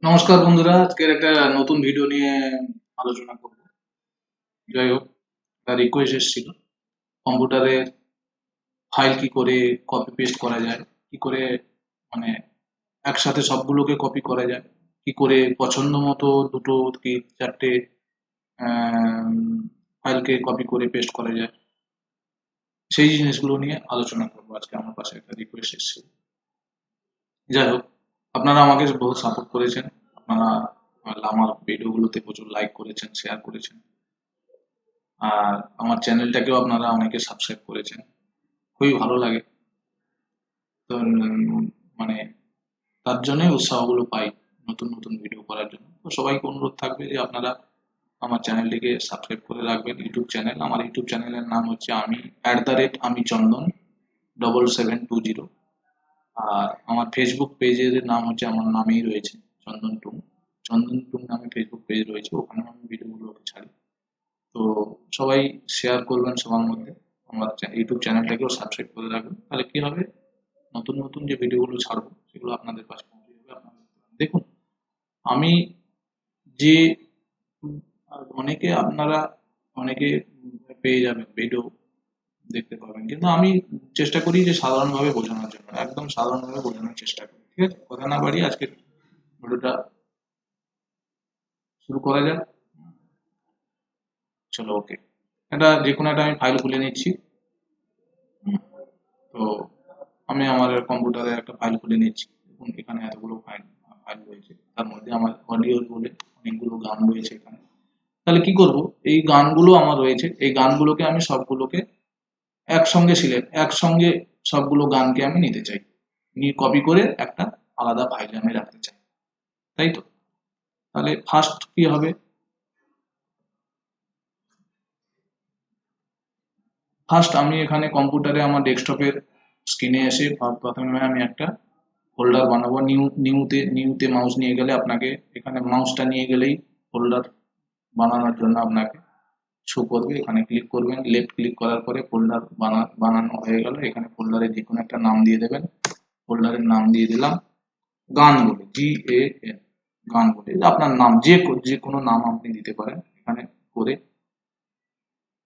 নমস্কার বন্ধুরা, আজকের একটা নতুন ভিডিও নিয়ে আলোচনা করব। যাই হোক, একটা রিকোয়েস্ট এসেছিল কম্পিউটারের ফাইল কি করে কপি পেস্ট করা যায়, কি করে মানে একসাথে সবগুলোকে কপি করা যায়, কি করে পছন্দ মতো দুটো কি চারটে ফাইলকে কপি করে পেস্ট করা যায়, সেই জিনিসগুলো নিয়ে আলোচনা করবো। আজকে আমার পাশে একটা রিকোয়েস্ট এসেছিল। যাই হোক, আপনারা আমাকে বহু সাপোর্ট করেছেন। আপনারা আমার ভিডিওগুলোতে প্রচুর লাইক করেছেন, শেয়ার করেছেন, আর আমার চ্যানেলটাকেও আপনারা অনেকে সাবস্ক্রাইব করেছেন। খুবই ভালো লাগে। তো মানে তার জন্যই উৎসাহগুলো পাই নতুন নতুন ভিডিও করার জন্য। তো সবাইকে অনুরোধ থাকবে যে আপনারা আমার চ্যানেলটিকে সাবস্ক্রাইব করে রাখবেন। ইউটিউব চ্যানেল, আমার ইউটিউব চ্যানেলের নাম হচ্ছে আমি চন্দন 7720। আর আমার ফেসবুক পেজের নাম হচ্ছে আমার নামেই রয়েছে, চন্দন টুং। চন্দন টুং নামে ফেসবুক পেজ রয়েছে, ওখানে আমি ভিডিওগুলো ছাড়ি। তো সবাই শেয়ার করবেন সবার মধ্যে। আমার ইউটিউব চ্যানেলটাকেও সাবস্ক্রাইব করে রাখবেন, তাহলে কি হবে, নতুন নতুন যে ভিডিওগুলো ছাড়বো সেগুলো আপনাদের কাছে পৌঁছে যাবে। আপনারা দেখুন, আমি যে আপনারা অনেকে পেয়ে যাবেন, ভিডিও দেখতে পাবেন, কিন্তু আমি চেষ্টা করি যে সাধারণভাবে বোঝানোর জন্য, একদম সাধারণভাবে বোঝানোর চেষ্টা করি। ঠিক আছে, কথা না বাড়িয়ে আজকে ভিডিওটা শুরু করা যাক। চলো, ওকে। এটা যে কোনো একটা আমি ফাইল খুলে নিচ্ছি। তো আমি আমার কম্পিউটারে একটা ফাইল খুলে নিচ্ছি। দেখুন, এখানে এতগুলো ফাইল ফাইল রয়েছে, তার মধ্যে আমার অডিও বলে অনেকগুলো গান রয়েছে এখানে। তাহলে কি করব, এই গানগুলো আমার রয়েছে, এই গানগুলোকে আমি সবগুলোকে একসঙ্গে সবগুলো গানকে আমি নিতে চাই, নিয়ে কপি করে একটা আলাদা ফাইলে আমি রাখতে চাই, তাই তো? তাহলে ফার্স্ট কি হবে, ফার্স্ট আমি এখানে কম্পিউটারে আমার ডেস্কটপের স্ক্রিনে এসে প্রথমে আমি একটা ফোল্ডার বানাবো। নিউতে মাউস নিয়ে গেলে আপনাকে, এখানে মাউসটা নিয়ে গেলেই ফোল্ডার বানানোর জন্য আপনাকে শো করবে। এখানে ক্লিক করবেন, লেফট ক্লিক করার পরে ফোল্ডার বানানো হয়ে গেল। এখানে ফোল্ডারে যে কোনো একটা নাম দিয়ে দেবেন। ফোল্ডারের নাম দিয়ে দিলাম গান বলে, GAN, গান বলে। আপনার নাম যে কোনো নাম আপনি দিতে পারেন এখানে করে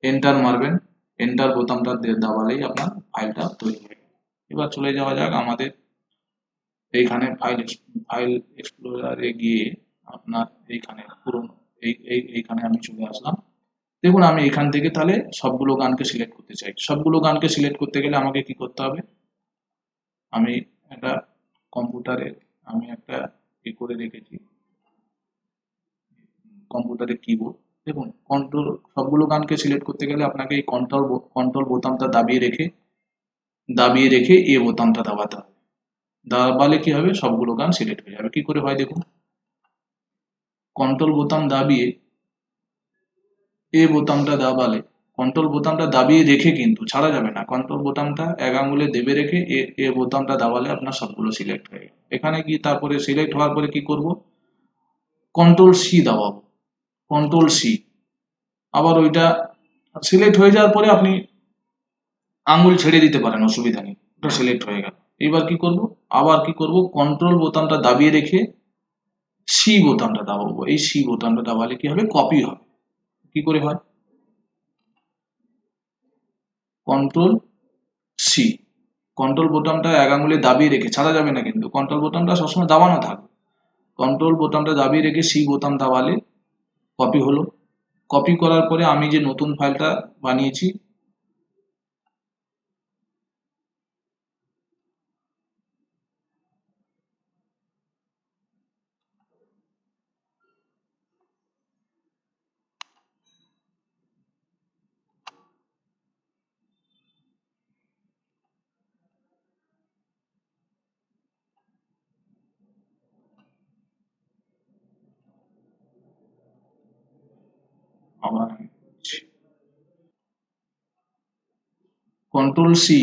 এন্টার মারবেন। এন্টার বোতামটা দাবালেই আপনার ফাইলটা তৈরি হয়ে গেল। এবার চলে যাওয়া যাক আমাদের এইখানে ফাইল এক্সপ্লোরারে গিয়ে আপনার এইখানে পুরনো এইখানে আমি চলে আসলাম। দেখুন, আমি এখান থেকে তাহলে সবগুলো গানকে সিলেক্ট করতে চাই। সবগুলো গানকে সিলেক্ট করতে গেলে আমাকে কি করতে হবে, আমি একটা কম্পিউটারে আমি একটা করে রেখেছি, কম্পিউটারে কিবোর্ড। দেখুন, কন্ট্রোল, সবগুলো গানকে সিলেক্ট করতে গেলে আপনাকে এই কন্ট্রোল বোতামটা দাবিয়ে রেখে বোতামটা দাবাতে হবে। দাবালে কি হবে, সবগুলো গান সিলেক্ট হয়ে যাবে। কি করে হয় দেখুন, কন্ট্রোল বোতাম দাবিয়ে বোতামটা দাবালে, কন্ট্রোল বোতামটা দাবিয়ে রেখে, কিন্তু ছাড়া যাবে না, কন্ট্রোল বোতামটা এক আঙুলে দেবে রেখে বোতামটা দাবালে আপনার সবগুলো সিলেক্ট হয়ে গেল। এখানে কি তারপরে সিলেক্ট হওয়ার পরে কি করব, কন্ট্রোল সি দাবাবো, কন্ট্রোল সি। আবার ওইটা সিলেক্ট হয়ে যাওয়ার পরে আপনি আঙুল ছেড়ে দিতে পারেন, অসুবিধা নেই, ওটা সিলেক্ট হয়ে গেল। এবার কি করব, আবার কি করব, কন্ট্রোল বোতামটা দাবিয়ে রেখে সি বোতামটা দাবাবো। এই সি বোতামটা দাবালে কি হবে, কপি হবে। কি করে হয়, কন্ট্রোল সি, কন্ট্রোল বোতামটা এক আঙুলে দাবিয়ে রেখে, ছাড়া যাবে না কিন্তু, কন্ট্রোল বোতামটা সবসময় দাবানো থাকবে। কন্ট্রোল বোতামটা দাবিয়ে রেখে সি বোতাম দাবালে কপি হলো। কপি করার পরে আমি যে নতুন ফাইলটা বানিয়েছি, আবার কন্ট্রোল সি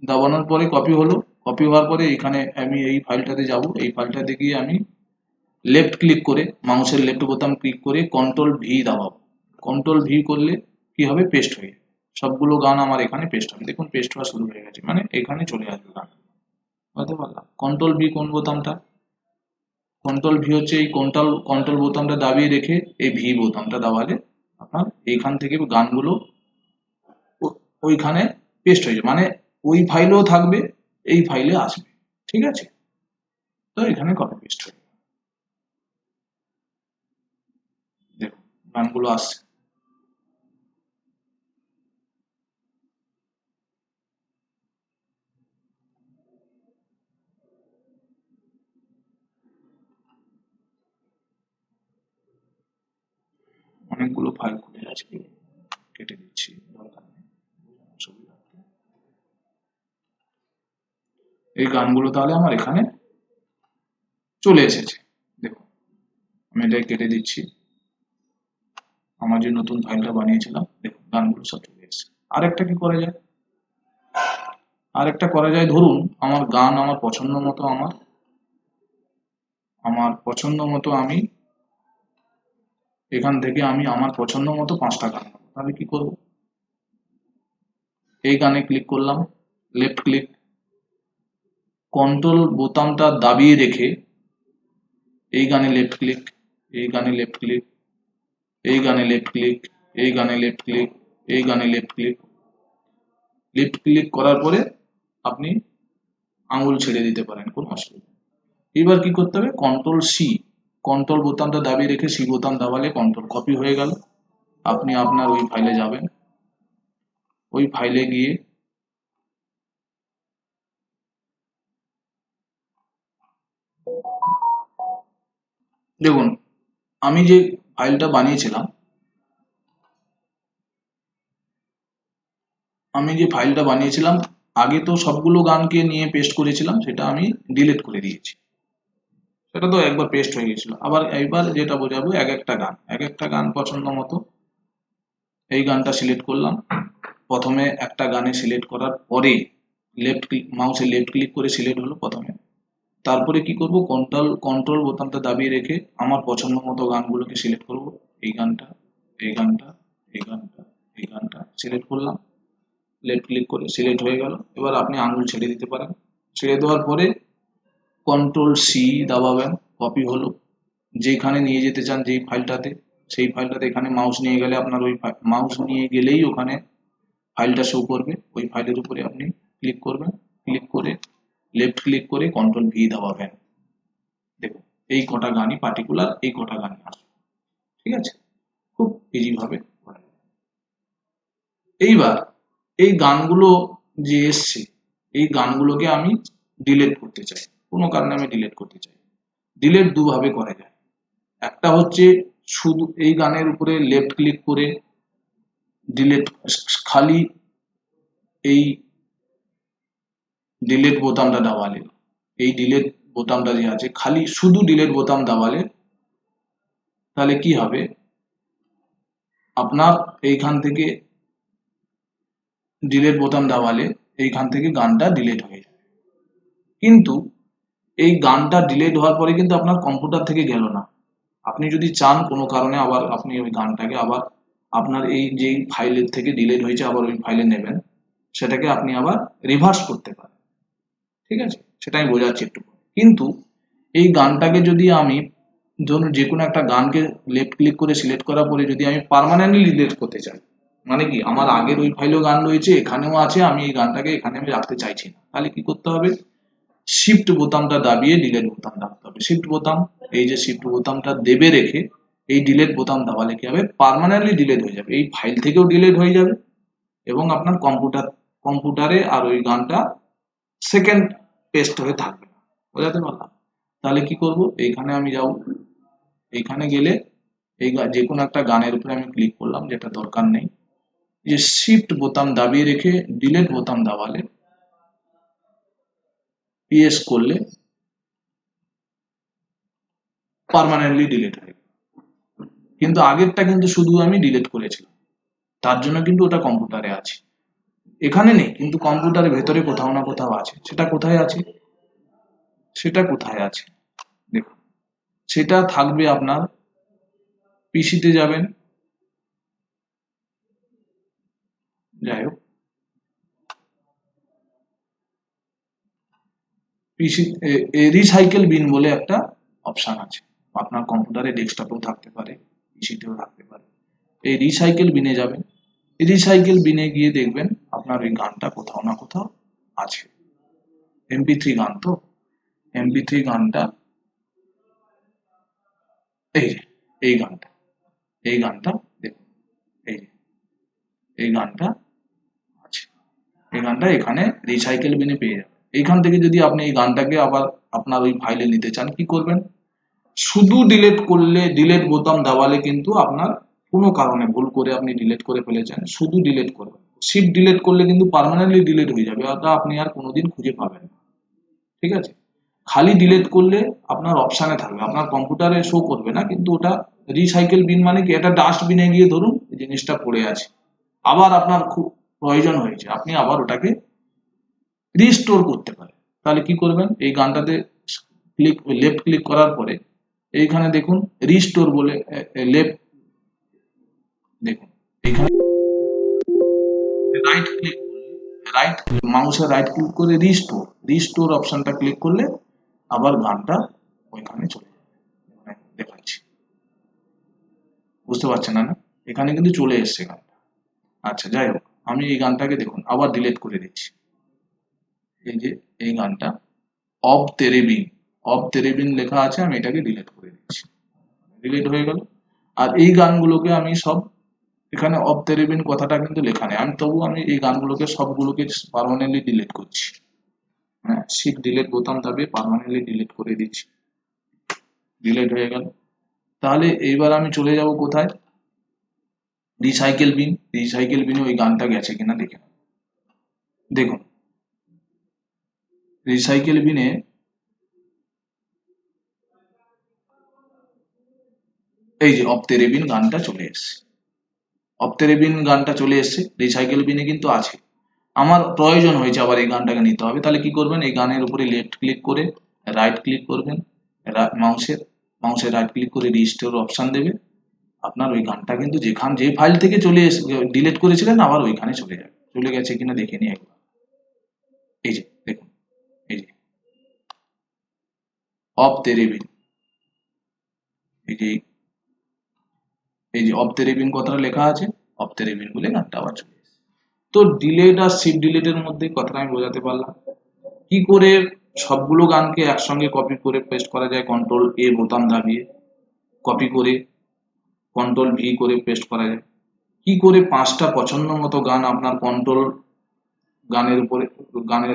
দাবানোর পরে কপি হলো। কপি হওয়ার পরে এখানে আমি এই ফাইলটাতে যাব, এই ফাইলটাতে গিয়ে আমি লেফট ক্লিক করে, মাউসের লেফট বোতাম ক্লিক করে কন্ট্রোল ভি দাবাবো। কন্ট্রোল ভি করলে কি হবে, পেস্ট হয়ে যাবে। সবগুলো গান আমার এখানে পেস্ট হবে। দেখুন, পেস্ট হওয়া শুরু হয়ে গেছে, মানে এখানে চলে আসবে গান। বুঝতে পারলাম। কন্ট্রোল ভি কোন বোতামটা, কন্ট্রোল ভি হচ্ছে এই কন্ট্রোল বোতামটা দাবিয়ে রেখে এই ভি বোতামটা দাবালে আপনার এইখান থেকে গানগুলো ওইখানে পেস্ট হয়ে যাবে, মানে ওই ফাইলেও থাকবে, এই ফাইলে আসবে। ঠিক আছে, তো এখানে কপি পেস্ট হয়ে যাবে। দেখুন গানগুলো আসছে। অনেকগুলো ফাইল খুলে আছে, কেটে দিচ্ছি, দরকার নেই। এই গানগুলো তাহলে আমার এখানে চলে এসেছে। দেখুন আমি এটা কেটে দিচ্ছি, আমার যে নতুন ফাইলটা বানিয়েছিলাম, দেখুন গানগুলো সব চলে এসেছে। আরেকটা কি করা যায়, আরেকটা করা যায়, ধরুন আমার গান আমার পছন্দ মতো, আমার পছন্দ মতো আমি এখান থেকে আমি আমার পছন্দ মতো 5টা গান নেবো। তাহলে কি করব, এই গানে ক্লিক করলাম, লেফট ক্লিক, কন্ট্রোল বোতামটা দাবিয়ে রেখে এই গানে লেফট ক্লিক, এই গানে লেফট ক্লিক, এই গানে লেফট ক্লিক, এই গানে লেফট ক্লিক, এই গানে লেফট ক্লিক, লেফট ক্লিক করার পরে আপনি আঙুল ছেড়ে দিতে পারেন, কোনো অসুবিধা নেই। এবার কি করতে হবে, কন্ট্রোল সি, কন্ট্রোল বোতামটা দাবিয়ে রেখে সি বোতাম দাবালে কন্ট্রোল কপি হয়ে গেল। আপনি আপনার ওই ফাইলে যাবেন, ওই ফাইলে গিয়ে দেখুন আমি যে ফাইলটা বানিয়েছিলাম, আগে তো সবগুলো গানকে নিয়ে পেস্ট করেছিলাম, সেটা আমি ডিলিট করে দিয়েছি, সেটা তো একবার পেস্ট হয়ে গেছিল। আবার এইবার যেটা বোঝাবো, এক একটা গান পছন্দ মতো এই গানটা সিলেক্ট করলাম। প্রথমে একটা গানে সিলেক্ট করার পরে লেফট ক্লিক, মাউসে লেফট ক্লিক করে সিলেক্ট হলো প্রথমে। তারপরে কি করব, কন্ট্রোল বোতামটা দাবিয়ে রেখে আমার পছন্দ মতো গানগুলোকে সিলেক্ট করব। এই গানটা, এই গানটা, এই গানটা, এই গানটা সিলেক্ট করলাম, লেফট ক্লিক করে সিলেক্ট হয়ে গেল। এবার আপনি আঙুল ছেড়ে দিতে পারেন। ছেড়ে দেওয়ার পরে কন্ট্রোল সি দাবাবেন, কপি হলো। যেখানে নিয়ে যেতে চান যেই ফাইলটাতে, সেই ফাইলটাতে এখানে মাউস নিয়ে গেলে আপনার ওই মাউস নিয়ে গেলেই ওখানে ফাইলটা শো করবে। ওই ফাইলের উপরে আপনি ক্লিক করবেন, ক্লিক করে লেফট ক্লিক করে কন্ট্রোল ভি দাবাবেন। দেখুন এই কটা গানই পার্টিকুলার, এই কটা গানই আসবে। ঠিক আছে, খুব ইজি ভাবে করা যায়। এইবার এই গানগুলো যে এসছে, এই গানগুলোকে আমি ডিলিট করতে চাই, কোনো কারণে আমি ডিলিট করতে চাই। ডিলিট দুভাবে করা যায়। একটা হচ্ছে শুধু এই গানের উপরে লেফট ক্লিক করে ডিলিট, খালি এই ডিলিট বোতামটা দাবালে, এই ডিলিট বোতামটা যে আছে, খালি শুধু ডিলিট বোতাম দাবালে তাহলে কি হবে, আপনার এইখান থেকে ডিলিট বোতাম দাবালে এইখান থেকে গানটা ডিলিট হয়ে যাবে। কিন্তু এই গানটা ডিলিট হওয়ার পরে কিন্তু আপনার কম্পিউটার থেকে গেল না। আপনি যদি চান কোনো কারণে আবার আপনি ওই গানটাকে আবার আপনার এই যে ফাইলের থেকে ডিলিট হয়েছে আবার ওই ফাইলে নেবেন, সেটাকে আপনি আবার রিভার্স করতে পারেন। ঠিক আছে, সেটা আমি বোঝাচ্ছি একটু। কিন্তু এই গানটাকে যদি আমি, ধরুন যে কোনো একটা গানকে লেফট ক্লিক করে সিলেক্ট করার পরে যদি আমি পার্মানেন্টলি ডিলিট করতে চাই, মানে কি আমার আগের ওই ফাইলেও গান রয়েছে, এখানেও আছে, আমি এই গানটাকে এখানে আমি রাখতে চাইছি না, তাহলে কি করতে হবে, শিফট বোতামটা দাবিয়ে ডিলিট বোতাম দাবতে হবে। শিফট বোতাম, এই যে শিফট বোতামটা দেবে রেখে এই ডিলিট বোতাম দাবালে কি হবে, পার্মানেন্টলি ডিলিট হয়ে যাবে, এই ফাইল থেকেও ডিলিট হয়ে যাবে এবং আপনার কম্পিউটারে আর ওই গানটা সেকেন্ড পেস্ট হয়ে থাকবে না। বোঝাতে পারলাম? তাহলে কি করব, এইখানে আমি যাব, এইখানে গেলে এই যে কোনো একটা গানের উপরে আমি ক্লিক করলাম, যেটা দরকার নেই, যে শিফট বোতাম দাবিয়ে রেখে ডিলিট বোতাম দাবালে পিএস করলে পার্মানেন্টলি ডিলিট হয়ে গেল। কিন্তু আগেরটা কিন্তু শুধু আমি ডিলিট করেছিলাম, তার জন্য কিন্তু ওটা কম্পিউটারে আছে, এখানে নেই, কিন্তু কম্পিউটারের ভেতরে কোথাও না কোথাও আছে। সেটা কোথায় আছে, সেটা কোথায় আছে দেখুন, সেটা থাকবে আপনার পিসিতে যাবেন, যাই হোক পিসি রিসাইকেল বিন বলে একটা অপশন আছে। আপনার কম্পিউটারে ডেস্কটপেও থাকতে পারে, পিসিতেও থাকতে পারে। এই রিসাইকেল বিনে যাবেন, রিসাইকেল বিনে গিয়ে দেখবেন আপনার ওই গানটা কোথাও না কোথাও আছে। MP3 গান তো, MP3 গানটা এই যে, এই গানটা, এই গানটা দেখুন, এই যে, এই গানটা আছে। এই গানটা এখানে রিসাইকেল বিনে পেয়ে যাবেন। এইখান থেকে যদি আপনি এই গানটাকে আবার আপনার ওই ফাইলে নিতে চান, কি করবেন? শুধু ডিলিট করলে, ডিলিট বোতাম দাবালে কিন্তু আপনার কোনো কারণে ভুল করে আপনি ডিলিট করে ফেলেছেন, শুধু ডিলিট করবেন। শিফট ডিলিট করলে কিন্তু পার্মানেন্টলি ডিলিট হয়ে যাবে, ওটা আপনি আর কোনোদিন খুঁজে পাবেন না। ঠিক আছে? খালি ডিলিট করলে আপনার অপশানে থাকবে, আপনার কম্পিউটারে শো করবে না, কিন্তু ওটা রিসাইকেল বিন মানে কি, এটা ডাস্টবিনে গিয়ে ধরুন এই জিনিসটা পড়ে আছে, আবার আপনার খুব প্রয়োজন হয়েছে, আপনি আবার ওটাকে রিস্টোর করতে পারেন। তাহলে কি করবেন? এই গানটাতে লেফট ক্লিক করার পরে এইখানে দেখুন রিস্টোর বলে লেফট, দেখুন এইখানে রাইট ক্লিক, রাইট মাউসের রাইট ক্লিক করে রিস্টোর, রিস্টোর অপশনটা ক্লিক করলে আবার গানটা ওইখানে চলে যাবে। দেখাচ্ছি, বুঝতে পারছেন না? এখানে কিন্তু চলে এসছে গানটা। আচ্ছা, যাই হোক, আমি এই গানটাকে দেখুন আবার ডিলিট করে দিচ্ছি। এই যে এই গানটা অব তেরেবিন, অব তেরেবিন লেখা আছে, আমি এটাকে ডিলিট করে দিচ্ছি। ডিলিট হয়ে গেল। আর এই গানগুলোকে আমি সব, এখানে অব তেরেবিন কথাটা কিন্তু লেখা নেই, আমি তবু আমি এই গানগুলোকে সবগুলোকে পার্মানেন্টলি ডিলিট করছি। হ্যাঁ, শিফট ডিলিট বোতাম দাবিয়ে পার্মানেন্টলি ডিলিট করে দিচ্ছি। ডিলিট হয়ে গেল। তাহলে এইবার আমি চলে যাব কোথায়? রিসাইকেল বিন। রিসাইকেল বিনে ওই গানটা গেছে কিনা দেখে নেব। দেখুন রিসাইকেল বিনে এই যে অব তেরেবিন গানটা চলে এসছে, অব তেরেবিন গানটা চলে এসছে, রিসাইকেল বিনে কিন্তু আছে। আমার প্রয়োজন হয়েছে আবার এই গানটাকে নিতে হবে, তাহলে কি করবেন? এই গানের উপরে লেফট ক্লিক করে রাইট ক্লিক করবেন, মাউসের মাউসের রাইট ক্লিক করে রিস্টোর অপশন দেবে, আপনার ওই গানটা কিন্তু যেখান যে ফাইল থেকে চলে এসে ডিলিট করেছিলেন আবার ওইখানে চলে যাবে। চলে গেছে কিনা দেখে নিই একবার। এই যে দেখুন, এই যে অব তেরেবিন, এই যে এই যে অব তেরেবিন কথাটা লেখা আছে, অব তেরেবিন বলে গানটা আবার চলে এসেছে। তো ডিলেট আর শিফট ডিলেটের মধ্যে কথাটা আমি বোঝাতে পারলাম। কি করে সবগুলো গানকে একসঙ্গে কপি করে পেস্ট করা যায়? কন্ট্রোল এ বোতাম দাবিয়ে কপি করে কন্ট্রোল ভি করে পেস্ট করা যায়। কি করে 5টা পছন্দ মতো গান আপনার কন্ট্রোল গানের উপরে, গানের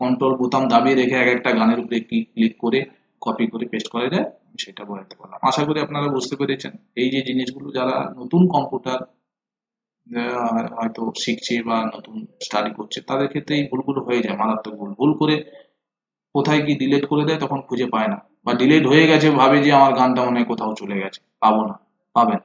কন্ট্রোল বোতাম দাবিয়ে রেখে এক একটা গানের উপরে ক্লিক করে কপি করে পেস্ট করা যায়, সেটা বোঝাতে পারলাম। আশা করি আপনারা বুঝতে পেরেছেন। এই যে জিনিসগুলো যারা নতুন কম্পিউটার হয়তো শিখছে বা নতুন স্টাডি করছে, তাদের ক্ষেত্রে এই ভুলগুলো হয়ে যায়, মারাত্মক ভুল। ভুল করে কোথায় কি ডিলিট করে দেয়, তখন খুঁজে পায় না, বা ডিলিট হয়ে গেছে ভাবে যে আমার গানটা মনে হয় কোথাও চলে গেছে, পাবো না। পাবেন।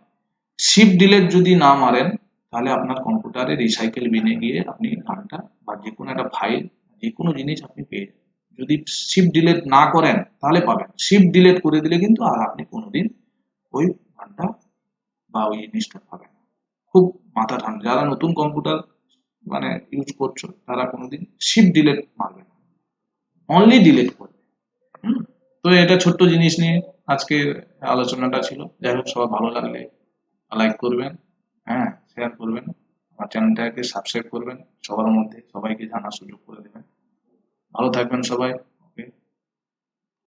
শিফট ডিলিট যদি না মারেন, তাহলে আপনার কম্পিউটারে রিসাইকেল বিনে গিয়ে আপনি গানটা বা যে কোনো একটা ফাইল, যে কোনো জিনিস আপনি পেয়ে যাবেন। যদি শিফট ডিলিট না করেন তাহলে পাবেন, শিফট ডিলিট করে দিলে কিন্তু আর আপনি কোনোদিন ওই গানটা বা ওই জিনিসটা পাবেন না। খুব মাথা ঠান্ডা, যারা নতুন কম্পিউটার মানে ইউজ করছো তারা কোনোদিন শিফট ডিলিট মারবে না, অনলি ডিলিট করবে। হুম। তো এটা ছোট্ট জিনিস নিয়ে আজকের আলোচনাটা ছিল। যাই হোক, সবার ভালো লাগলে লাইক করবেন, হ্যাঁ, শেয়ার করবেন, আমার চ্যানেলটাকে সাবস্ক্রাইব করবেন, সবার মধ্যে সবাইকে জানার সুযোগ করে দেবেন। ভালো থাকবেন সবাই।